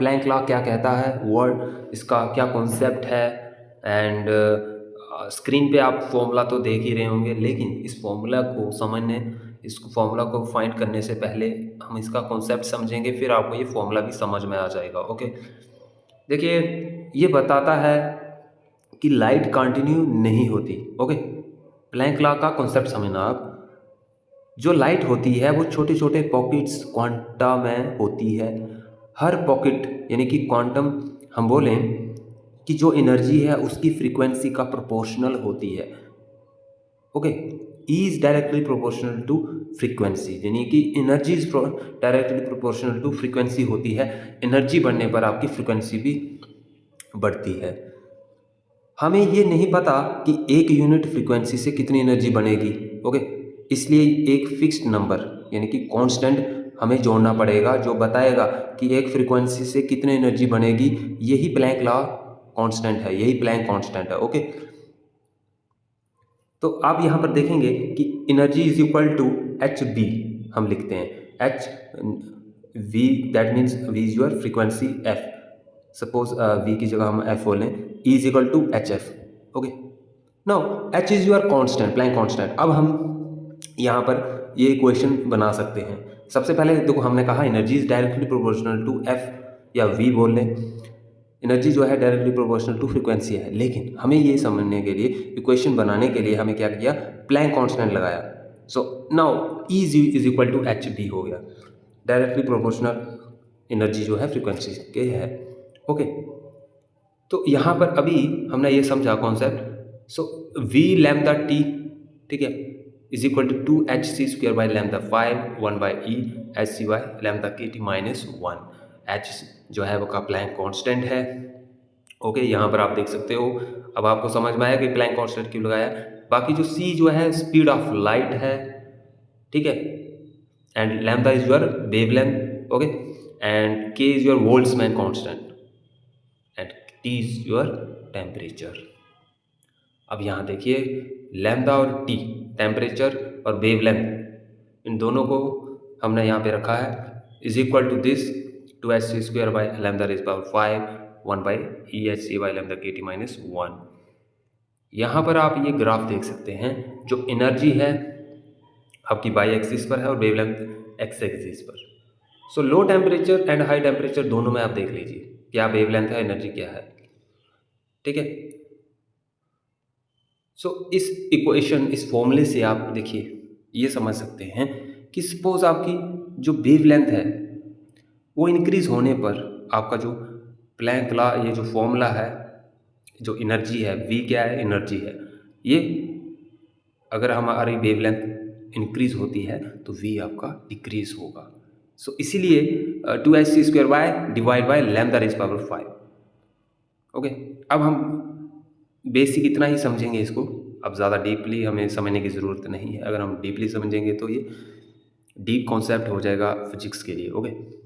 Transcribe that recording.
Planck law क्या कहता है, वर्ड इसका क्या कॉन्सेप्ट है, एंड स्क्रीन पे आप फॉर्मूला तो देख ही रहे होंगे, लेकिन इस फॉर्मूला को समझने, इस फॉर्मूला को फाइंड करने से पहले हम इसका कॉन्सेप्ट समझेंगे, फिर आपको ये फॉर्मूला भी समझ में आ जाएगा। ओके, देखिए ये बताता है कि लाइट कंटिन्यू नहीं होती। ओके, प्लैंक लॉ का कॉन्सेप्ट समझना आप। जो लाइट होती है वो छोटे छोटे पॉकेट्स क्वांटा में होती है। हर पॉकेट यानी कि क्वांटम हम बोलें कि जो एनर्जी है उसकी फ्रीक्वेंसी का प्रोपोर्शनल होती है। Okay, E is directly proportional to frequency, यानी कि energy is directly proportional to frequency होती है। एनर्जी बढ़ने पर आपकी फ्रीक्वेंसी भी बढ़ती है। हमें ये नहीं पता कि एक यूनिट फ्रीक्वेंसी से कितनी एनर्जी बनेगी। ओके, इसलिए एक फिक्स्ड नंबर यानी कि कांस्टेंट हमें जोड़ना पड़ेगा जो बताएगा कि एक फ्रीक्वेंसी से कितनी एनर्जी बनेगी। यही प्लैंक लॉ कांस्टेंट है, यही प्लैंक कांस्टेंट है। ओके, तो आप यहाँ पर देखेंगे कि energy is equal to H B हम लिखते हैं। H V that means V is your frequency F. Suppose V की जगह हम एफ बोलें, E is equal to H F. Okay, now H is your constant, Planck constant. अब हम यहाँ पर ये इक्वेशन बना सकते हैं। सबसे पहले देखो, हमने कहा energy is directly proportional to F या वी बोल लें। एनर्जी जो है डायरेक्टली प्रोपोर्शनल टू फ्रीक्वेंसी है, लेकिन हमें ये समझने के लिए, इक्वेशन बनाने के लिए हमें क्या किया, प्लैंक कांस्टेंट लगाया। So now E is equal to H B हो गया। डायरेक्टली प्रोपोर्शनल एनर्जी जो है फ्रीक्वेंसी के है। ओके, तो यहाँ पर अभी हमने ये समझा concept. So V lambda T, ठीक है, is equal to H C square by lambda 5 1 by E H C by lambda के टी माइनस 1। एच जो है वो का प्लैंक कांस्टेंट है। ओके, यहाँ पर आप देख सकते हो। अब आपको समझ में आया कि प्लैंक कांस्टेंट क्यों लगाया। बाकी जो सी जो है स्पीड ऑफ लाइट है, ठीक है, and lambda is your wavelength. Okay, and K is your Boltzmann constant and T is your temperature. अब यहाँ देखिए, लैम्डा और टी, टेम्परेचर और वेवलेंथ, इन दोनों को हमने यहाँ पे रखा है is equal to this two H C square by lambda raise power 5 1 by E H C by lambda के टी माइनस 1। यहाँ पर आप ये ग्राफ देख सकते हैं। जो एनर्जी है आपकी बाई एक्सिस पर है और वेवलेंथ एक्स एक्सिस पर। So low temperature and high temperature दोनों में आप देख लीजिए क्या वेवलेंथ है, एनर्जी क्या है, ठीक है। सो इस इक्वेशन, इस फॉर्मूले से आप देखिए ये समझ सकते हैं कि सपोज आपकी जो वेवलेंथ है वो इंक्रीज होने पर आपका जो प्लैंक लॉ, ये जो फॉर्मूला है, जो एनर्जी है, वी क्या है, एनर्जी है, ये अगर हमारी वेवलेंथ इंक्रीज होती है तो वी आपका डिक्रीज होगा। सो इसीलिए two H C square by divide by lambda raise power 5। Okay, अब हम बेसिक इतना ही समझेंगे इसको। अब ज़्यादा डीपली हमें समझने की ज़रूरत नहीं है। अगर हम डीपली समझेंगे तो ये डीप कॉन्सेप्ट हो जाएगा फिजिक्स के लिए। ओके।